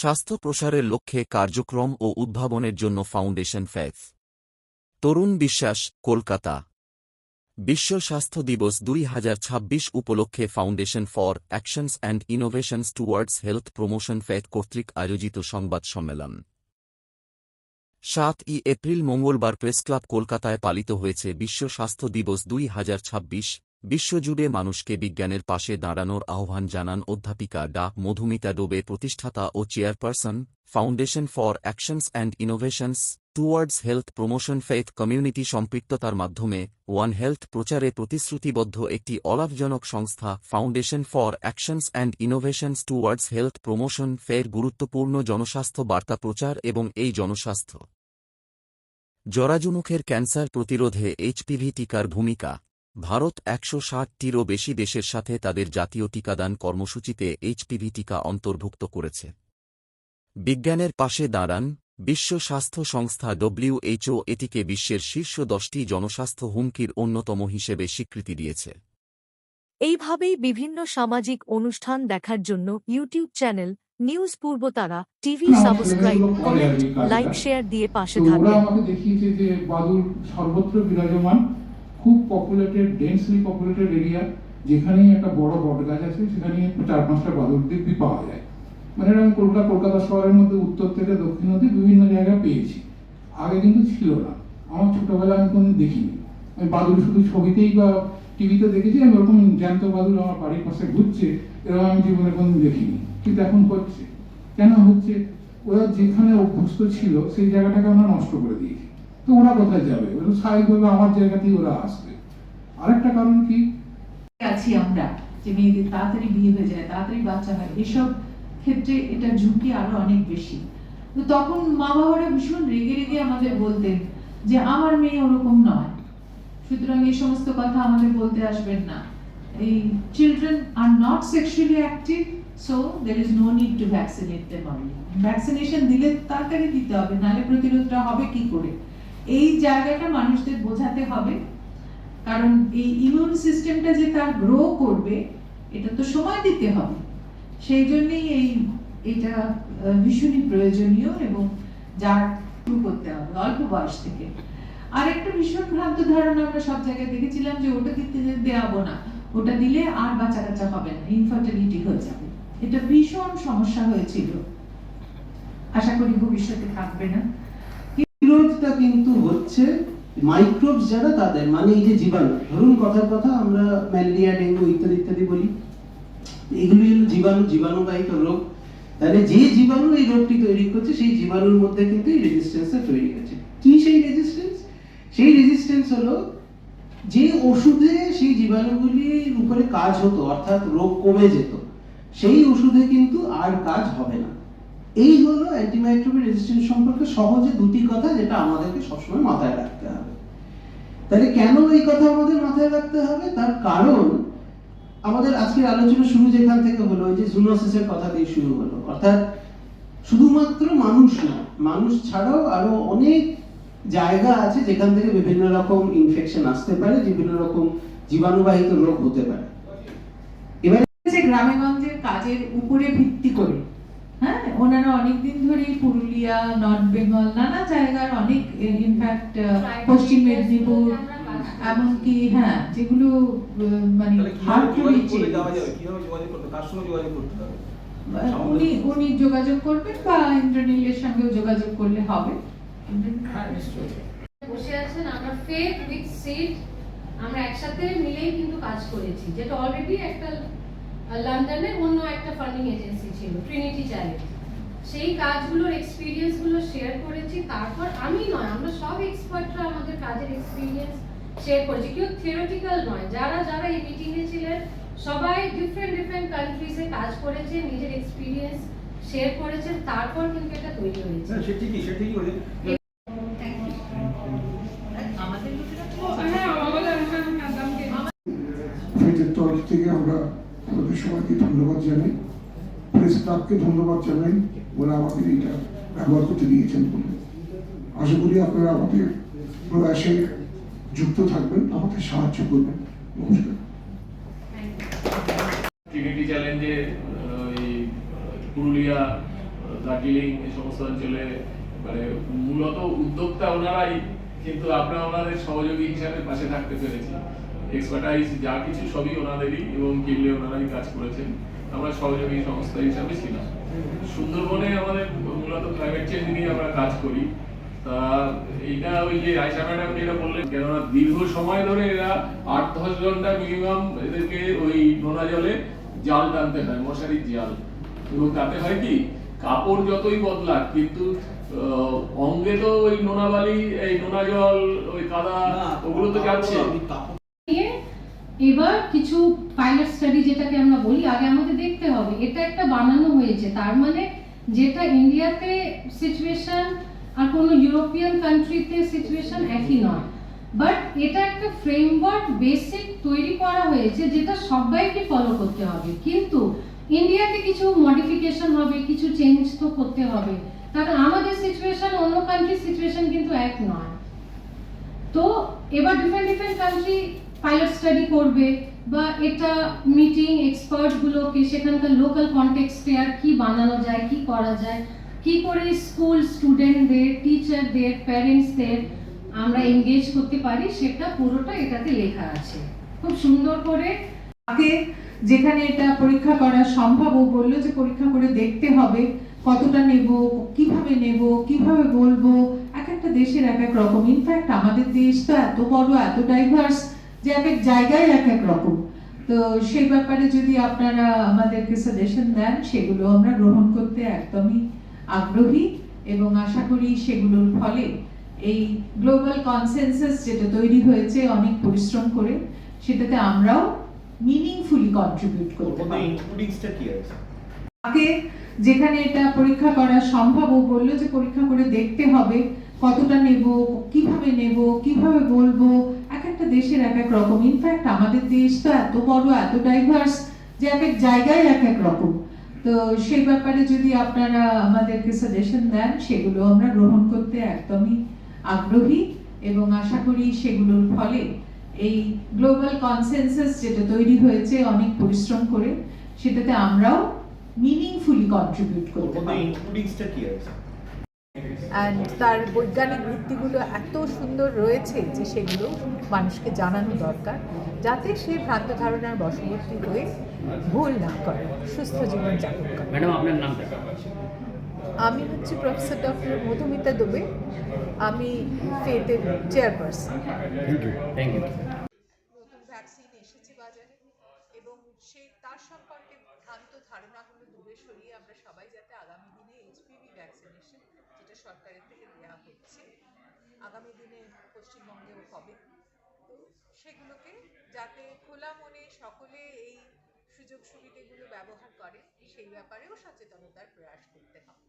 স্বাস্থ্য প্রসারের লক্ষ্যে কার্যক্রম ও উদ্ভাবনের জন্য ফাউন্ডেশন ফেথ। তরুণ বিশ্বাস, কলকাতা। বিশ্ব স্বাস্থ্য দিবস 2026 উপলক্ষে foundation for actions and innovations towards health promotion faith কর্তৃক আয়োজিত সংবাদ সম্মেলন 7 এপ্রিল মঙ্গলবার প্রেসক্লাব কলকাতায় পালিত হয়েছে বিশ্ব স্বাস্থ্য দিবস 2026। বিশ্বজুড়ে মানুষকে বিজ্ঞানের পাশে দাঁড়ানোর আহ্বান জানান অধ্যাপিকা ডা. মধুমিতা ডোবে, প্রতিষ্ঠাতা ও chairperson, foundation for actions and innovations towards health promotion faith community সম্পৃক্ততার মাধ্যমে ওয়ান হেলথ প্রচারে প্রতিশ্রুতিবদ্ধ একটি অলাভজনক সংস্থা। Foundation for actions and innovations towards health promotion ফের গুরুত্বপূর্ণ জনস্বাস্থ্য বার্তা প্রচার এবং এই জনস্বাস্থ্য জরাজুমুখের ক্যান্সার প্রতিরোধে এইচপিভি টিকার ভূমিকা। ভারত 160টিরও বেশি দেশের সাথে তাদের জাতীয় টিকাদান কর্মসূচিতে এইচপিভি টিকা অন্তর্ভুক্ত করেছে। বিজ্ঞানের পাশে দাঁড়ান। বিশ্ব স্বাস্থ্য সংস্থা WHO এটিকে বিশ্বের শীর্ষ 10টি জনস্বাস্থ্য হুমকির অন্যতম হিসেবে স্বীকৃতি দিয়েছে। এইভাবেই বিভিন্ন সামাজিক অনুষ্ঠান দেখার জন্য YouTube channel news Purbatara TV subscribe, comment, like, share দিয়ে পাশে থাকবেন। আমাকে দেখিয়েছে যে বাদুড় সর্বত্র বিরাজমান, খুব পপুলেটেড, ডেন্সলি পপুলেটেড এরিয়া, যেখানেই একটা বড় বটগাছ আছে সেখানেই 4-5টা বাদুড় দিব্যি পাওয়া যায়। মানে আমি কলকাতা শহরের মধ্যে উত্তর থেকে দক্ষিণ অব্দি বিভিন্ন জায়গায় পেয়েছি, আগে কিন্তু ছিল না। আমার ছোটবেলায় আমি কোনোদিন দেখিনি। আমি বাদুড় শুধু ছবিতেই বা টিভিতে দেখেছি, আমি ওরকম জ্যান্ত বাদুড় আমার বাড়ির পাশে ঘুরছে এরকম আমি জীবনে কোনোদিন দেখিনি। কিন্তু এখন হচ্ছে, কেন হচ্ছে? ওরা যেখানে অভ্যস্ত ছিল সেই জায়গাটাকে আমরা নষ্ট করে দিয়েছি। তো ওরা কোথায় যাবে? ওরা স্বাভাবিকভাবে আমার জায়গাতেই ওরা আসবে। আরেকটা কারণ কি আছি আমরা, যে মেয়েদের তাড়াতাড়ি বিয়ে হয়ে যায়, তাড়াতাড়ি বাচ্চা হয়, এসব ক্ষেত্রে এটা ঝুঁকি আরো অনেক বেশি। তো তখন মা বাবারা ভীষণ রেগে রেগে আমাদের বলতেন যে আমার মেয়ে ওরকম নয়, সুতরাং এই সমস্ত কথা আমাদের বলতে আসবেন না। এই children are not sexually active, so there is no need to vaccinate them early. Vaccination দিলে তাড়াতাড়ি দিতে হবে, নাহলে প্রতিরোধটা হবে কি করে? এই জায়গাটা মানুষদের বোঝাতে হবে, কারণ এই ইমিউন সিস্টেমটা যে তার গ্রো করবে এটা তো সময় দিতে হবে। সেই জন্যই এটা ভীষণই প্রয়োজনীয় এবং যার শুরু করতে হবে অল্প বয়স থেকে। আর একটা ভীষণ ভ্রান্ত ধারণা আমরা সব জায়গায় দেখেছিলাম যে ওটা দিতে দেওয়াবো না, ওটা দিলে আর বাচ্চা কাচ্চা হবে না, ইনফার্টিলিটি হয়ে যাবে। এটা ভীষণ সমস্যা হয়েছিল, আশা করি ভবিষ্যতে থাকবে না। প্রতিরোধটা কিন্তু হচ্ছে মাইক্রোবস যারা তাদের, মানে এই যে জীবাণু, ধরুন কথার কথা আমরা ম্যালেরিয়া, ডেঙ্গু ইত্যাদি ইত্যাদি বলি, এগুলি হলো জীবাণুবাহিত রোগ। তাহলে যে জীবাণু এই রোগটি তৈরি করছে সেই জীবাণুর মধ্যে কিন্তু এই রেজিস্ট্যান্সটা তৈরি হচ্ছে। কি সেই রেজিস্ট্যান্স? সেই রেজিস্ট্যান্স হলো যে ওষুধে সেই জীবাণুগুলির উপরে কাজ হতো, অর্থাৎ রোগ কমে যেত, সেই ওষুধে কিন্তু আর কাজ হবে না। এই হলো অ্যান্টিমাইক্রোবিয়াল রেজিস্ট্যান্স সম্পর্কে সহজে দুটি কথা, যেটা আমাদেরকে সবসময় মাথায় রাখতে হবে। তাহলে কেন এই কথা আমাদের মাথায় রাখতে হবে? তার কারণ আমাদের আজকের আলোচনা শুরু যেখান থেকে হলো, ওই যে জুনোসিসের কথা দিয়ে শুরু হলো, অর্থাৎ শুধুমাত্র মানুষ না, মানুষ ছাড়াও আরো অনেক জায়গা আছে যেখান থেকে বিভিন্ন রকম ইনফেকশন আসতে পারে, বিভিন্ন রকম জীবাণুবাহিত রোগ হতে পারে। এবার গ্রামে গঞ্জের কাজের উপরে ভিত্তি করে, হ্যাঁ, ওনারা অনেকদিন ধরে পুরুলিয়া, নর্থ বেঙ্গল, নানা জায়গার অনেক, ইনফ্যাক্ট পশ্চিম মেদিনীপুর, এমনকি হ্যাঁ যেগুলো মানে উনি যোগাযোগ করবেন বা ইন্দ্রনীলের সঙ্গেও যোগাযোগ করলে হবে। বসে আছেন, আমরা ফেথ উইথ সিড আমরা একসাথে মিলেই কিন্তু কাজ করেছি, যেটা অলরেডি একটা লন্ডনে অন্য একটা ফান্ডিং এজেন্সি ছিল, ট্রিনিটি চ্যারিটি। সেই কাজগুলোর এক্সপিরিয়েন্স গুলো শেয়ার করেছি। তারপর আমি নয়, আমরা সব এক্সপার্টরা আমাদের কাজের এক্সপিরিয়েন্স শেয়ার করেছি। কেউ থিওরিটিক্যাল নয়, যারা যারা এই মিটিংয়ে ছিলেন সবাই ডিফারেন্ট কান্ট্রিজে কাজ করেছে, নিজের এক্সপিরিয়েন্স শেয়ার করেছেন, তারপর কিন্তু এটা তৈরি হয়েছে। সেটি করে ফেটের তরফ থেকে আমরা আমাদের সবাইকে ধন্যবাদ জানাই, প্রেস ক্লাবকে ধন্যবাদ জানাই, ওরা আমাদের এটা ব্যবহার করতে দিয়েছেন বলে। আশা করি আপনারা আমাদের প্রয়াসে যুক্ত থাকবেন, আমাদের সাহায্য করবেন। নমস্কার। ট্রিনিটি চ্যালেঞ্জে পুরুলিয়া দার্জিলিং এই সমস্ত অঞ্চলে মানে মূলত উদ্যোক্তা ওনারাই, কিন্তু আমরা ওনাদের সহযোগী হিসাবে পাশে থাকতে পেরেছি। এক্সপার্টাইজ যা কিছু সবই ওনাদেরই, এবং কিনলে ওনারাই কাজ করেছেন, আমরা সহযোগী সংস্থা হিসাবে ছিলাম। সুন্দরবনে আমাদের মূলত ক্লাইমেট চেঞ্জ নিয়ে আমরা কাজ করি। তা এইটা ওই যে আয়শা ম্যাডাম যেটা বললেন, কেননা দীর্ঘ সময় ধরে এরা 8-10 ঘন্টা মিনিমাম এদেরকে ওই নোনা জলে জাল টানতে হয়, মশারির জাল, এবং তাতে হয় কি কাপড় যতই বদলাক কিন্তু অঙ্গে তো ওই নোনা বালি, এই নোনা জল, ওই কাদা ওগুলো তো যাচ্ছে। এবার কিছু পাইলট স্টাডি যেটাকে আমরা বলি, আগে আমাদের দেখতে হবে এটা একটা বানানো হয়েছে, তার মানে যেটা ইন্ডিয়াতে সিচুয়েশন আর কোনো ইউরোপিয়ান কান্ট্রিতে সিচুয়েশন একই নয়, বাট এটা একটা ফ্রেমওয়ার্ক বেসিক তৈরি করা হয়েছে যেটা সবাইকে ফলো করতে হবে। কিন্তু ইন্ডিয়াতে কিছু মডিফিকেশন হবে, কিছু চেঞ্জ তো করতে হবে, কারণ আমাদের সিচুয়েশন অন্য কান্ট্রির সিচুয়েশন কিন্তু এক নয়। তো এবার ডিফারেন্ট কান্ট্রি পাইলট স্টাডি করবে, বা এটা মিটিং এক্সপার্টগুলোকে সেখানকার লোকাল কনটেক্সটে আর কি বানানো যায়, কি করা যায়, কি করে স্কুল স্টুডেন্টদের, টিচারদের, প্যারেন্টসদের আমরা এনগেজ করতে পারি, সেটা পুরোটা এটাতে লেখা আছে খুব সুন্দর করে। আগে যেখানে এটা পরীক্ষা করা সম্ভব, ও বললো যে পরীক্ষা করে দেখতে হবে কতটা নেব, কিভাবে বলবো, এক একটা দেশের এক এক রকম। ইনফ্যাক্ট আমাদের দেশ তো এত বড়, এত ডাইভার্স, যে এক এক জায়গায় এক এক রকম। তো সেই ব্যাপারে যদি আপনারা আমাদেরকে সাজেশন দেন, সেগুলো আমরা গ্রহণ করতে একদমই আগ্রহী, এবং আশা করি সেগুলোর ফলে এই গ্লোবাল কনসেনসাস যেটা তৈরি হয়েছে অনেক পরিশ্রম করে, সেটাতে আমরাও মিনিংফুলি কন্ট্রিবিউট করতে পারি। আগে যেখানে এটা পরীক্ষা করা সম্ভব, ও বললো যে পরীক্ষা করে দেখতে হবে কতটা নেব, কিভাবে বলবো, এক একটা দেশের এক এক রকম। ইনফ্যাক্ট আমাদের দেশ তো এত বড়, এত ডাইভার্স, যে এক এক জায়গায় এক এক রকম। তো সেই ব্যাপারে যদি আপনারা আমাদেরকে সাজেশন দেন, সেগুলো আমরা গ্রহণ করতে একদমই আগ্রহী, এবং আশা করি সেগুলোর ফলে এই গ্লোবাল কনসেনসাস যেটা তৈরি হয়েছে অনেক পরিশ্রম করে, সেটাতে আমরাও মিনিংফুলি কন্ট্রিবিউট করতে পারি। অ্যান্ড তার বৈজ্ঞানিক ভিত্তিগুলো এত সুন্দর রয়েছে যে সেগুলো মানুষকে জানানো দরকার, যাতে সে ভ্রান্ত ধারণার বশবর্তী হয়ে ভুল না করে, সুস্থ জীবন যাপন করে। ম্যাডাম আপনার নামটা? আমি হচ্ছে প্রফেসর ডক্টর মধুমিতা দুবে, আমি ফেটের চেয়ারপারসন। Thank you. নতুন ভ্যাকসিন এসেছে বাজারে, এবং তার সম্পর্কে ভ্রান্ত ধারণাগুলো দূরে সরিয়ে আমরা সবাই যাতে আগামী দিনে এইচপিভি ভ্যাকসিনেশন, যেটা সরকারের থেকে দেওয়া হচ্ছে, আগামী দিনে পশ্চিমবঙ্গেও হবে, তো সেগুলোকে যাতে খোলা মনে সকলে এই সুযোগ সুবিধাগুলো ব্যবহার করে, সেই ব্যাপারেও সচেতনতার প্রয়াস করতে হবে।